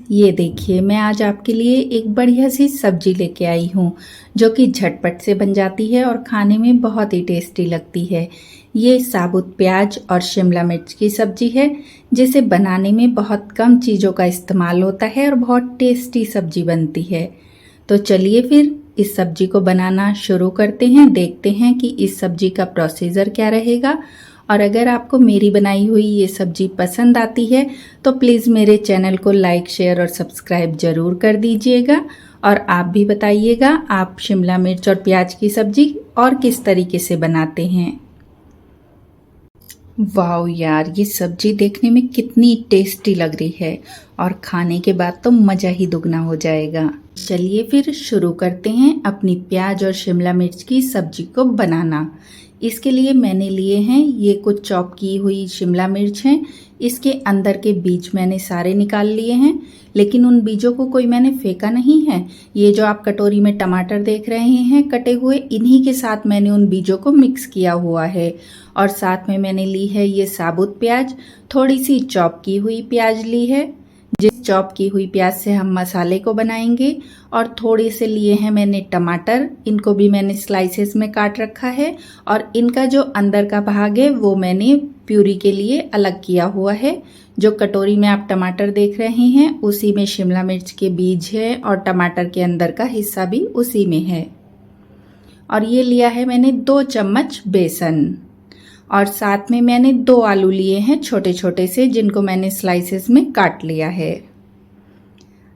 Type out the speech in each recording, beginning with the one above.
ये देखिए, मैं आज आपके लिए एक बढ़िया सी सब्जी लेके आई हूँ जो कि झटपट से बन जाती है और खाने में बहुत ही टेस्टी लगती है। ये साबुत प्याज और शिमला मिर्च की सब्जी है जिसे बनाने में बहुत कम चीज़ों का इस्तेमाल होता है और बहुत टेस्टी सब्जी बनती है। तो चलिए फिर इस सब्जी को बनाना शुरू करते हैं। देखते हैं कि इस सब्जी का प्रोसीजर क्या रहेगा। और अगर आपको मेरी बनाई हुई ये सब्जी पसंद आती है तो प्लीज़ मेरे चैनल को लाइक, शेयर और सब्सक्राइब ज़रूर कर दीजिएगा। और आप भी बताइएगा आप शिमला मिर्च और प्याज की सब्जी और किस तरीके से बनाते हैं। वाओ यार, ये सब्जी देखने में कितनी टेस्टी लग रही है और खाने के बाद तो मज़ा ही दुगना हो जाएगा। चलिए फिर शुरू करते हैं अपनी प्याज और शिमला मिर्च की सब्जी को बनाना। इसके लिए मैंने लिए हैं ये कुछ चॉप की हुई शिमला मिर्च हैं। इसके अंदर के बीज मैंने सारे निकाल लिए हैं, लेकिन उन बीजों को कोई मैंने फेंका नहीं है। ये जो आप कटोरी में टमाटर देख रहे हैं कटे हुए, इन्हीं के साथ मैंने उन बीजों को मिक्स किया हुआ है। और साथ में मैंने ली है ये साबुत प्याज, थोड़ी सी चॉप की हुई प्याज ली है। जिस चॉप की हुई प्याज से हम मसाले को बनाएंगे। और थोड़े से लिए हैं मैंने टमाटर, इनको भी मैंने स्लाइसेस में काट रखा है। और इनका जो अंदर का भाग है वो मैंने प्यूरी के लिए अलग किया हुआ है। जो कटोरी में आप टमाटर देख रहे हैं उसी में शिमला मिर्च के बीज है और टमाटर के अंदर का हिस्सा भी उसी में है। और ये लिया है मैंने 2 चम्मच बेसन। और साथ में मैंने 2 आलू लिए हैं छोटे छोटे से, जिनको मैंने स्लाइसेस में काट लिया है।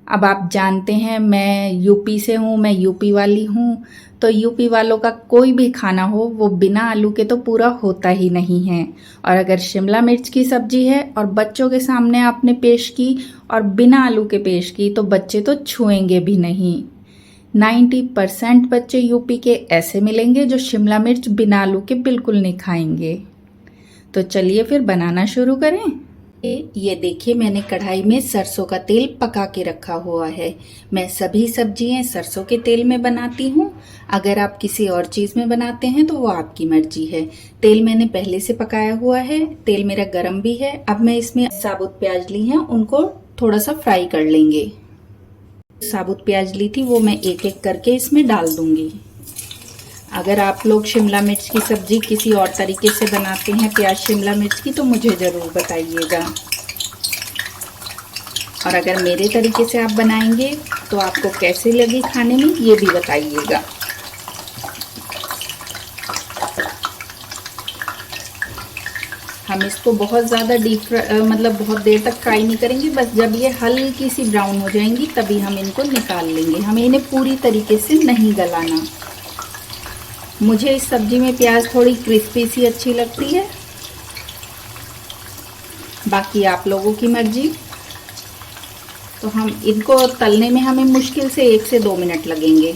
अब आप जानते हैं मैं यूपी से हूँ, मैं यूपी वाली हूँ। तो यूपी वालों का कोई भी खाना हो वो बिना आलू के तो पूरा होता ही नहीं है। और अगर शिमला मिर्च की सब्जी है और बच्चों के सामने आपने पेश की और बिना आलू के पेश की तो बच्चे तो छुएंगे भी नहीं। 90% बच्चे यूपी के ऐसे मिलेंगे जो शिमला मिर्च बिना आलू के बिल्कुल नहीं खाएंगे। तो चलिए फिर बनाना शुरू करें। ये देखिए, मैंने कढ़ाई में सरसों का तेल पका के रखा हुआ है। मैं सभी सब्जियां सरसों के तेल में बनाती हूँ। अगर आप किसी और चीज़ में बनाते हैं तो वो आपकी मर्जी है। तेल मैंने पहले से पकाया हुआ है, तेल मेरा गरम भी है। अब मैं इसमें साबुत प्याज ली है, उनको थोड़ा सा फ्राई कर लेंगे। साबुत प्याज ली थी वो मैं एक एक करके इसमें डाल दूंगी। अगर आप लोग शिमला मिर्च की सब्जी किसी और तरीके से बनाते हैं प्याज शिमला मिर्च की तो मुझे ज़रूर बताइएगा। और अगर मेरे तरीके से आप बनाएंगे तो आपको कैसे लगी खाने में ये भी बताइएगा। हम इसको बहुत ज़्यादा मतलब बहुत देर तक फ्राई नहीं करेंगे। बस जब ये हल्की सी ब्राउन हो जाएंगी तभी हम इनको निकाल लेंगे। हमें इन्हें पूरी तरीके से नहीं गलाना। मुझे इस सब्जी में प्याज थोड़ी क्रिस्पी सी अच्छी लगती है, बाकी आप लोगों की मर्जी। तो हम इनको तलने में हमें मुश्किल से 1 से 2 मिनट लगेंगे।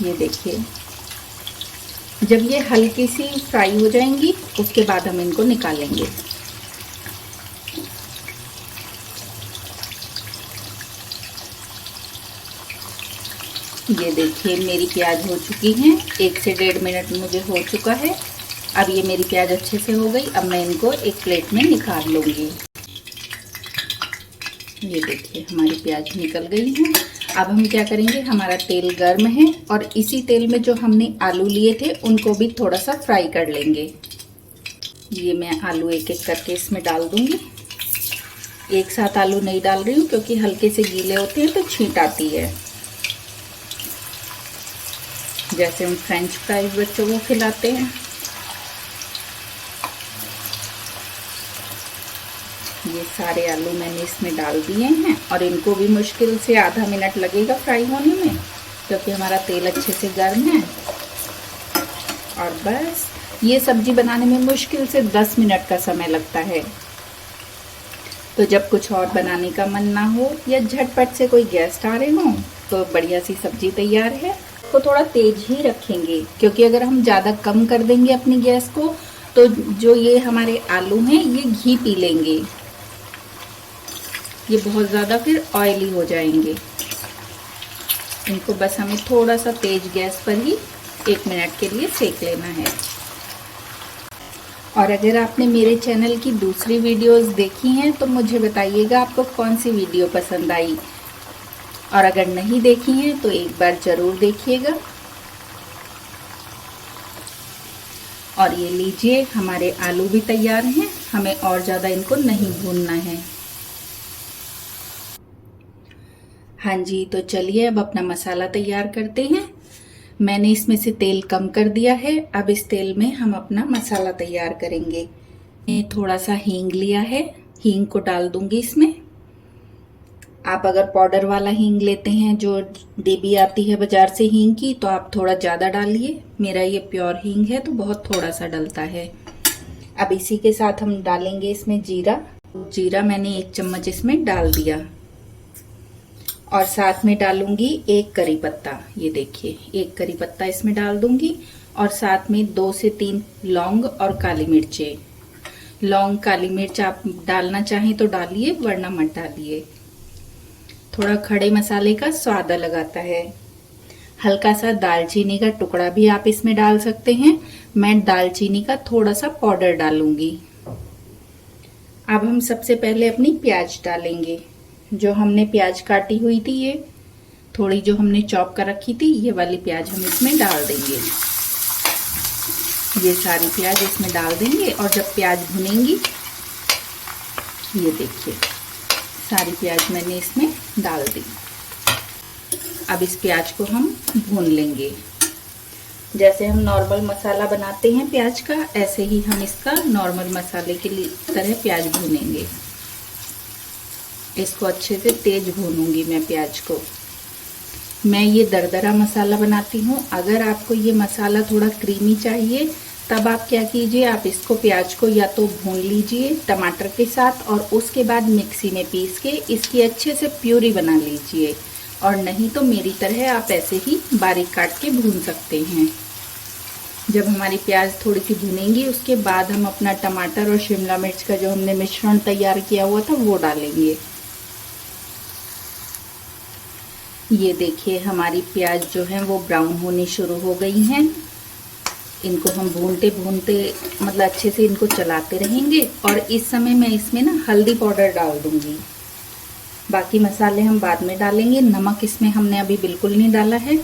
ये देखिए, जब ये हल्की सी फ्राई हो जाएंगी उसके बाद हम इनको निकालेंगे। ये देखिए, मेरी प्याज हो चुकी हैं, 1 से 1.5 मिनट मुझे हो चुका है। अब ये मेरी प्याज अच्छे से हो गई। अब मैं इनको एक प्लेट में निकाल लूँगी। ये देखिए, हमारी प्याज निकल गई है। अब हम क्या करेंगे, हमारा तेल गर्म है और इसी तेल में जो हमने आलू लिए थे उनको भी थोड़ा सा फ्राई कर लेंगे। ये मैं आलू एक एक करके इसमें डाल दूँगी। एक साथ आलू नहीं डाल रही हूँ क्योंकि हल्के से गीले होते हैं तो छींट आती है। जैसे हम फ्रेंच फ्राइज बच्चों को खिलाते हैं। ये सारे आलू मैंने इसमें डाल दिए हैं और इनको भी मुश्किल से आधा मिनट लगेगा फ्राई होने में क्योंकि हमारा तेल अच्छे से गर्म है। और बस ये सब्जी बनाने में मुश्किल से 10 मिनट का समय लगता है। तो जब कुछ और बनाने का मन ना हो या झटपट से कोई गेस्ट आ रहे हों तो बढ़िया सी सब्जी तैयार है। को थोड़ा तेज ही रखेंगे क्योंकि अगर हम ज़्यादा कम कर देंगे अपनी गैस को तो जो ये हमारे आलू हैं ये घी पी लेंगे। ये बहुत ज़्यादा फिर ऑयली हो जाएंगे। इनको बस हमें थोड़ा सा तेज गैस पर ही 1 मिनट के लिए सेक लेना है। और अगर आपने मेरे चैनल की दूसरी वीडियोस देखी हैं तो मुझे बताइएगा आपको कौन सी वीडियो पसंद आई, और अगर नहीं देखी हैं तो एक बार ज़रूर देखिएगा। और ये लीजिए, हमारे आलू भी तैयार हैं, हमें और ज़्यादा इनको नहीं भूनना है। हाँ जी, तो चलिए अब अपना मसाला तैयार करते हैं। मैंने इसमें से तेल कम कर दिया है। अब इस तेल में हम अपना मसाला तैयार करेंगे। मैं थोड़ा सा हींग लिया है, हींग को डाल दूंगी इसमें। आप अगर पाउडर वाला हींग लेते हैं, जो डिब्बी आती है बाजार से हींग की, तो आप थोड़ा ज़्यादा डालिए। मेरा ये प्योर हींग है तो बहुत थोड़ा सा डलता है। अब इसी के साथ हम डालेंगे इसमें जीरा। जीरा मैंने 1 चम्मच इसमें डाल दिया, और साथ में डालूंगी 1 करी पत्ता। ये देखिए, 1 करी पत्ता इसमें डाल दूंगी, और साथ में 2 से 3 लौंग और काली मिर्चें। लौंग काली मिर्च आप डालना चाहें तो डालिए, वरना मत डालिए। थोड़ा खड़े मसाले का स्वाद अलग आता है। हल्का सा दालचीनी का टुकड़ा भी आप इसमें डाल सकते हैं। मैं दालचीनी का थोड़ा सा पाउडर डालूंगी। अब हम सबसे पहले अपनी प्याज डालेंगे। जो हमने प्याज काटी हुई थी, ये थोड़ी जो हमने चॉप कर रखी थी, ये वाली प्याज हम इसमें डाल देंगे। ये सारी प्याज इसमें डाल देंगे, और जब प्याज भुनेंगी, ये देखिए सारी प्याज मैंने इसमें डाल दी। अब इस प्याज को हम भून लेंगे। जैसे हम नॉर्मल मसाला बनाते हैं प्याज का, ऐसे ही हम इसका नॉर्मल मसाले की तरह प्याज भूनेंगे। इसको अच्छे से तेज भूनूंगी मैं प्याज को। मैं ये दरदरा मसाला बनाती हूँ। अगर आपको ये मसाला थोड़ा क्रीमी चाहिए, तब आप क्या कीजिए, आप इसको प्याज को या तो भून लीजिए टमाटर के साथ, और उसके बाद मिक्सी में पीस के इसकी अच्छे से प्यूरी बना लीजिए। और नहीं तो मेरी तरह आप ऐसे ही बारीक काट के भून सकते हैं। जब हमारी प्याज थोड़ी सी भुनेंगी, उसके बाद हम अपना टमाटर और शिमला मिर्च का जो हमने मिश्रण तैयार किया हुआ था वो डालेंगे। ये देखिए, हमारी प्याज जो है वो ब्राउन होनी शुरू हो गई हैं। इनको हम भूनते भूनते मतलब अच्छे से इनको चलाते रहेंगे। और इस समय मैं इसमें ना हल्दी पाउडर डाल दूंगी। बाकी मसाले हम बाद में डालेंगे। नमक इसमें हमने अभी बिल्कुल नहीं डाला है।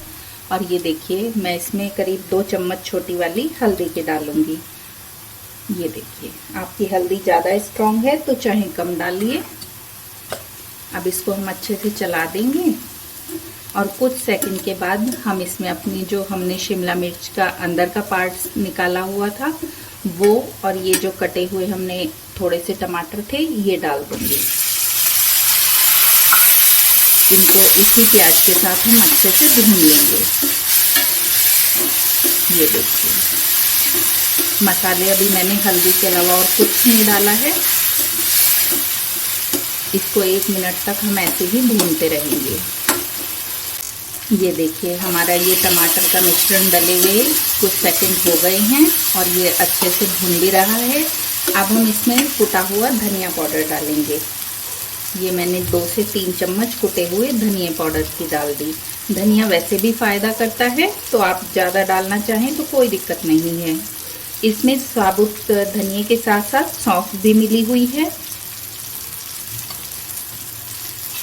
और ये देखिए, मैं इसमें करीब 2 चम्मच छोटी वाली हल्दी के डालूंगी। ये देखिए, आपकी हल्दी ज़्यादा स्ट्रॉन्ग है तो चाहे कम डालिए। अब इसको हम अच्छे से चला देंगे, और कुछ सेकंड के बाद हम इसमें अपनी जो हमने शिमला मिर्च का अंदर का पार्ट निकाला हुआ था वो, और ये जो कटे हुए हमने थोड़े से टमाटर थे, ये डाल दूंगी। इनको इसी प्याज के साथ हम अच्छे से भून लेंगे। ये देखिए, मसाले अभी मैंने हल्दी के अलावा और कुछ नहीं डाला है। इसको 1 मिनट तक हम ऐसे ही भूनते रहेंगे। ये देखिए, हमारा ये टमाटर का मिश्रण डले हुए कुछ सेकंड हो गए हैं, और ये अच्छे से भून भी रहा है। अब हम इसमें कुटा हुआ धनिया पाउडर डालेंगे। ये मैंने 2 से 3 चम्मच कुटे हुए धनिया पाउडर की डाल दी। धनिया वैसे भी फ़ायदा करता है, तो आप ज़्यादा डालना चाहें तो कोई दिक्कत नहीं है। इसमें साबुत धनिया के साथ साथ सौंफ भी मिली हुई है।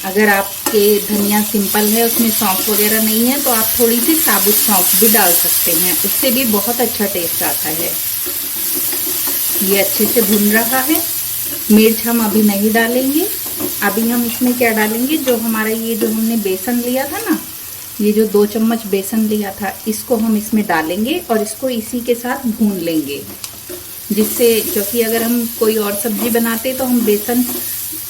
अगर आपके धनिया सिंपल है, उसमें सौंफ वगैरह नहीं है, तो आप थोड़ी सी साबुत सौंफ भी डाल सकते हैं। उससे भी बहुत अच्छा टेस्ट आता है। ये अच्छे से भुन रहा है। मिर्च हम अभी नहीं डालेंगे। अभी हम इसमें क्या डालेंगे, जो हमारा ये जो हमने बेसन लिया था ना, ये जो 2 चम्मच बेसन लिया था, इसको हम इसमें डालेंगे और इसको इसी के साथ भून लेंगे। जिससे, क्योंकि अगर हम कोई और सब्जी बनाते तो हम बेसन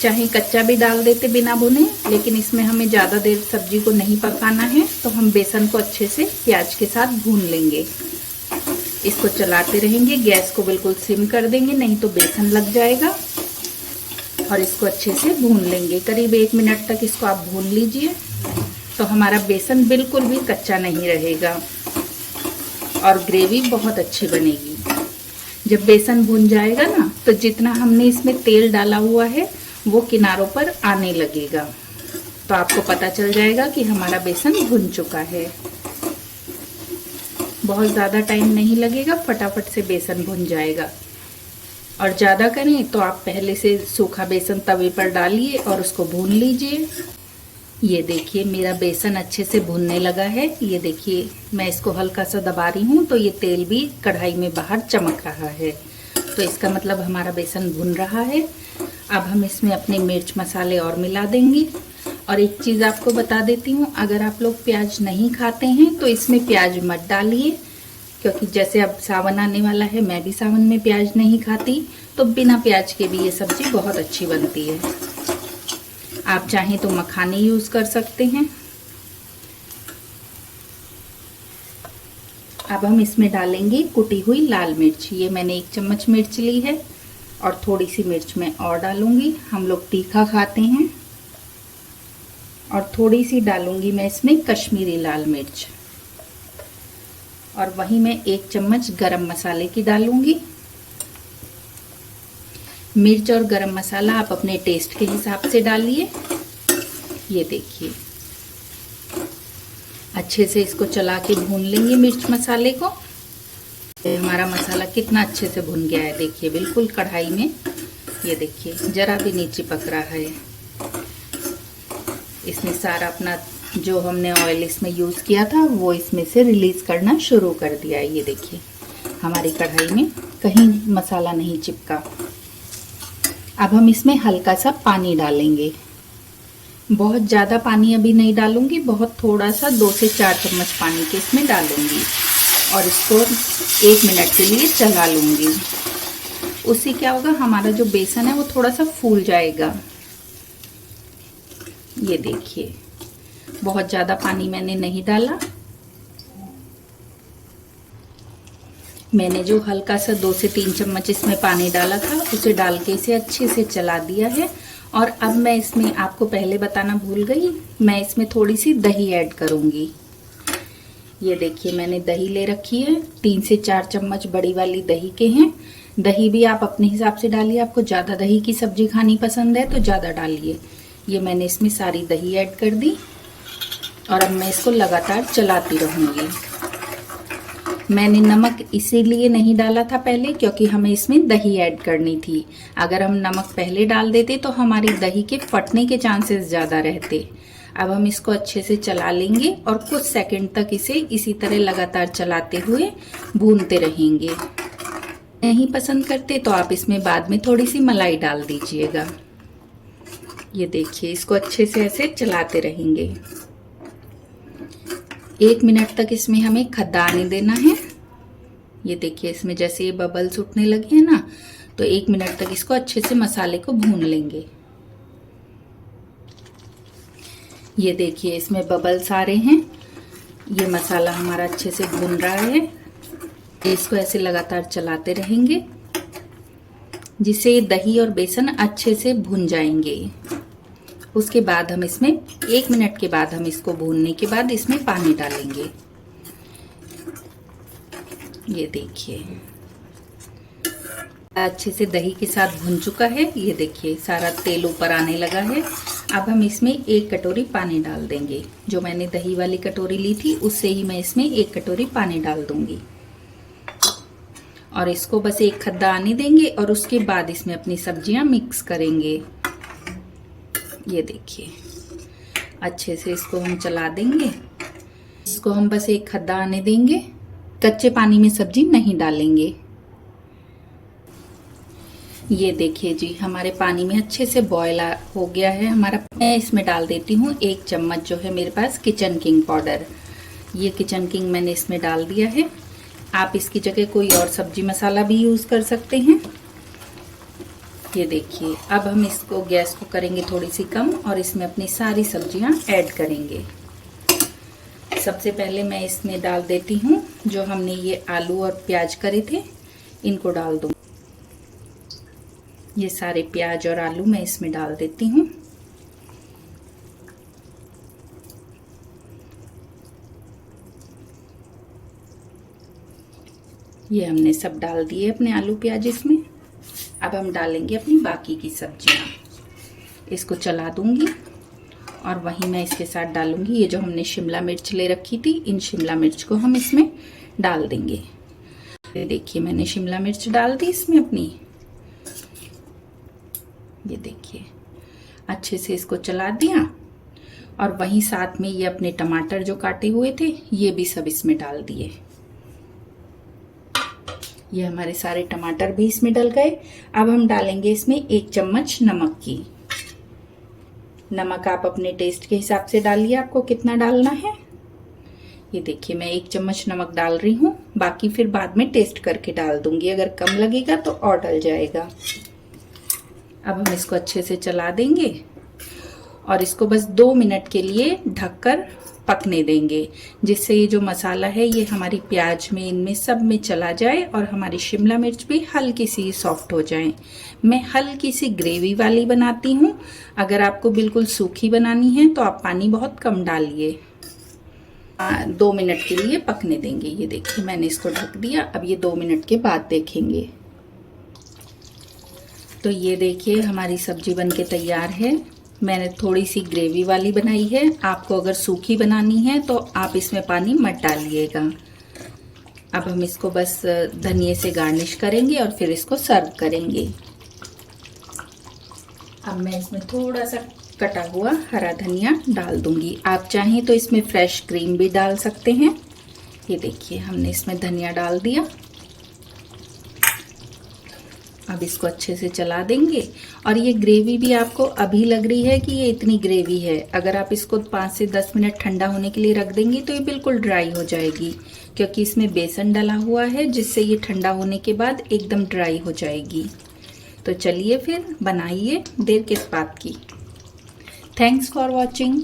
चाहे कच्चा भी डाल देते बिना भुने, लेकिन इसमें हमें ज़्यादा देर सब्जी को नहीं पकाना है, तो हम बेसन को अच्छे से प्याज के साथ भून लेंगे। इसको चलाते रहेंगे, गैस को बिल्कुल सिम कर देंगे, नहीं तो बेसन लग जाएगा। और इसको अच्छे से भून लेंगे। करीब 1 मिनट तक इसको आप भून लीजिए, तो हमारा बेसन बिल्कुल भी कच्चा नहीं रहेगा और ग्रेवी बहुत अच्छी बनेगी। जब बेसन भुन जाएगा ना, तो जितना हमने इसमें तेल डाला हुआ है वो किनारों पर आने लगेगा, तो आपको पता चल जाएगा कि हमारा बेसन भुन चुका है। बहुत ज़्यादा टाइम नहीं लगेगा, फटाफट से बेसन भुन जाएगा। और ज़्यादा करें तो आप पहले से सूखा बेसन तवे पर डालिए और उसको भून लीजिए। ये देखिए मेरा बेसन अच्छे से भुनने लगा है। ये देखिए मैं इसको हल्का सा दबा रही हूँ तो ये तेल भी कढ़ाई में बाहर चमक रहा है, तो इसका मतलब हमारा बेसन भुन रहा है। अब हम इसमें अपने मिर्च मसाले और मिला देंगे। और एक चीज़ आपको बता देती हूँ, अगर आप लोग प्याज नहीं खाते हैं तो इसमें प्याज मत डालिए, क्योंकि जैसे अब सावन आने वाला है, मैं भी सावन में प्याज नहीं खाती, तो बिना प्याज के भी ये सब्ज़ी बहुत अच्छी बनती है। आप चाहें तो मखाने यूज़ कर सकते हैं। अब हम इसमें डालेंगे कुटी हुई लाल मिर्च। ये मैंने 1 चम्मच मिर्च ली है और थोड़ी सी मिर्च मैं और डालूंगी, हम लोग तीखा खाते हैं। और थोड़ी सी डालूंगी मैं इसमें कश्मीरी लाल मिर्च, और वहीं मैं 1 चम्मच गरम मसाले की डालूंगी। मिर्च और गरम मसाला आप अपने टेस्ट के हिसाब से डालिए। ये देखिए अच्छे से इसको चला के भून लेंगे मिर्च मसाले को। हमारा मसाला कितना अच्छे से भुन गया है, देखिए बिल्कुल कढ़ाई में। ये देखिए जरा भी नहीं चिपक रहा है। इसमें सारा अपना जो हमने ऑयल इसमें यूज़ किया था वो इसमें से रिलीज़ करना शुरू कर दिया है। ये देखिए हमारी कढ़ाई में कहीं मसाला नहीं चिपका। अब हम इसमें हल्का सा पानी डालेंगे। बहुत ज़्यादा पानी अभी नहीं डालूंगी, बहुत थोड़ा सा 2 से 4 चम्मच पानी के इसमें डालूंगी और इसको 1 मिनट के लिए चला लूँगी। उससे क्या होगा, हमारा जो बेसन है वो थोड़ा सा फूल जाएगा। ये देखिए बहुत ज़्यादा पानी मैंने नहीं डाला। मैंने जो हल्का सा 2 से 3 चम्मच इसमें पानी डाला था उसे डाल के इसे अच्छे से चला दिया है। और अब मैं इसमें आपको पहले बताना भूल गई, मैं इसमें थोड़ी सी दही ऐड करूँगी। ये देखिए मैंने दही ले रखी है, 3 से 4 चम्मच बड़ी वाली दही के हैं। दही भी आप अपने हिसाब से डालिए, आपको ज़्यादा दही की सब्जी खानी पसंद है तो ज़्यादा डालिए। ये मैंने इसमें सारी दही ऐड कर दी और अब मैं इसको लगातार चलाती रहूँगी। मैंने नमक इसीलिए नहीं डाला था पहले, क्योंकि हमें इसमें दही ऐड करनी थी। अगर हम नमक पहले डाल देते तो हमारी दही के फटने के चांसेस ज़्यादा रहते। अब हम इसको अच्छे से चला लेंगे और कुछ सेकंड तक इसे इसी तरह लगातार चलाते हुए भूनते रहेंगे। नहीं पसंद करते तो आप इसमें बाद में थोड़ी सी मलाई डाल दीजिएगा। ये देखिए इसको अच्छे से ऐसे चलाते रहेंगे। 1 मिनट तक इसमें हमें खद्दा आने देना है। ये देखिए इसमें जैसे ये बबल्स उठने लगे हैं ना, तो 1 मिनट तक इसको अच्छे से मसाले को भून लेंगे। ये देखिए इसमें बबल्स आ रहे हैं, ये मसाला हमारा अच्छे से भून रहा है। इसको ऐसे लगातार चलाते रहेंगे जिससे दही और बेसन अच्छे से भुन जाएंगे। उसके बाद हम इसमें 1 मिनट के बाद हम इसको भूनने के बाद इसमें पानी डालेंगे। ये देखिए अच्छे से दही के साथ भुन चुका है। ये देखिए सारा तेल ऊपर आने लगा है। अब हम इसमें 1 कटोरी पानी डाल देंगे। जो मैंने दही वाली कटोरी ली थी उससे ही मैं इसमें 1 कटोरी पानी डाल दूंगी और इसको बस एक खद्दा आने देंगे और उसके बाद इसमें अपनी सब्जियां मिक्स करेंगे। ये देखिए अच्छे से इसको हम चला देंगे। इसको हम बस एक खद्दा आने देंगे, कच्चे पानी में सब्जी नहीं डालेंगे। ये देखिए जी हमारे पानी में अच्छे से बॉयल हो गया है हमारा। मैं इसमें डाल देती हूँ 1 चम्मच जो है मेरे पास किचन किंग पाउडर। ये किचन किंग मैंने इसमें डाल दिया है। आप इसकी जगह कोई और सब्जी मसाला भी यूज़ कर सकते हैं। ये देखिए अब हम इसको गैस को करेंगे थोड़ी सी कम और इसमें अपनी सारी सब्जियां ऐड करेंगे। सबसे पहले मैं इसमें डाल देती हूँ जो हमने ये आलू और प्याज करे थे, इनको डाल दूँ। ये सारे प्याज और आलू मैं इसमें डाल देती हूँ। ये हमने सब डाल दिए अपने आलू प्याज इसमें। अब हम डालेंगे अपनी बाकी की सब्जियां। इसको चला दूंगी और वहीं मैं इसके साथ डालूंगी ये जो हमने शिमला मिर्च ले रखी थी, इन शिमला मिर्च को हम इसमें डाल देंगे। देखिए मैंने शिमला मिर्च डाल दी इसमें अपनी। ये देखिए अच्छे से इसको चला दिया और वहीं साथ में ये अपने टमाटर जो काटे हुए थे ये भी सब इसमें डाल दिए। ये हमारे सारे टमाटर भी इसमें डल गए। अब हम डालेंगे इसमें 1 चम्मच नमक की। नमक आप अपने टेस्ट के हिसाब से डालिए, आपको कितना डालना है। ये देखिए मैं 1 चम्मच नमक डाल रही हूँ, बाकी फिर बाद में टेस्ट करके डाल दूंगी, अगर कम लगेगा तो और डल जाएगा। अब हम इसको अच्छे से चला देंगे और इसको बस 2 मिनट के लिए ढककर पकने देंगे, जिससे ये जो मसाला है ये हमारी प्याज में, इनमें सब में चला जाए और हमारी शिमला मिर्च भी हल्की सी सॉफ्ट हो जाए। मैं हल्की सी ग्रेवी वाली बनाती हूँ, अगर आपको बिल्कुल सूखी बनानी है तो आप पानी बहुत कम डालिए। 2 मिनट के लिए पकने देंगे। ये देखिए मैंने इसको ढक दिया। अब ये 2 मिनट के बाद देखेंगे तो ये देखिए हमारी सब्जी बनके तैयार है। मैंने थोड़ी सी ग्रेवी वाली बनाई है, आपको अगर सूखी बनानी है तो आप इसमें पानी मत डालिएगा। अब हम इसको बस धनिये से गार्निश करेंगे और फिर इसको सर्व करेंगे। अब मैं इसमें थोड़ा सा कटा हुआ हरा धनिया डाल दूंगी, आप चाहें तो इसमें फ्रेश क्रीम भी डाल सकते हैं। ये देखिए हमने इसमें धनिया डाल दिया। अब इसको अच्छे से चला देंगे और ये ग्रेवी भी आपको अभी लग रही है कि ये इतनी ग्रेवी है, अगर आप इसको 5 से 10 मिनट ठंडा होने के लिए रख देंगी तो ये बिल्कुल ड्राई हो जाएगी, क्योंकि इसमें बेसन डला हुआ है जिससे ये ठंडा होने के बाद एकदम ड्राई हो जाएगी। तो चलिए फिर बनाइए, देर किस बात की। Thanks for watching.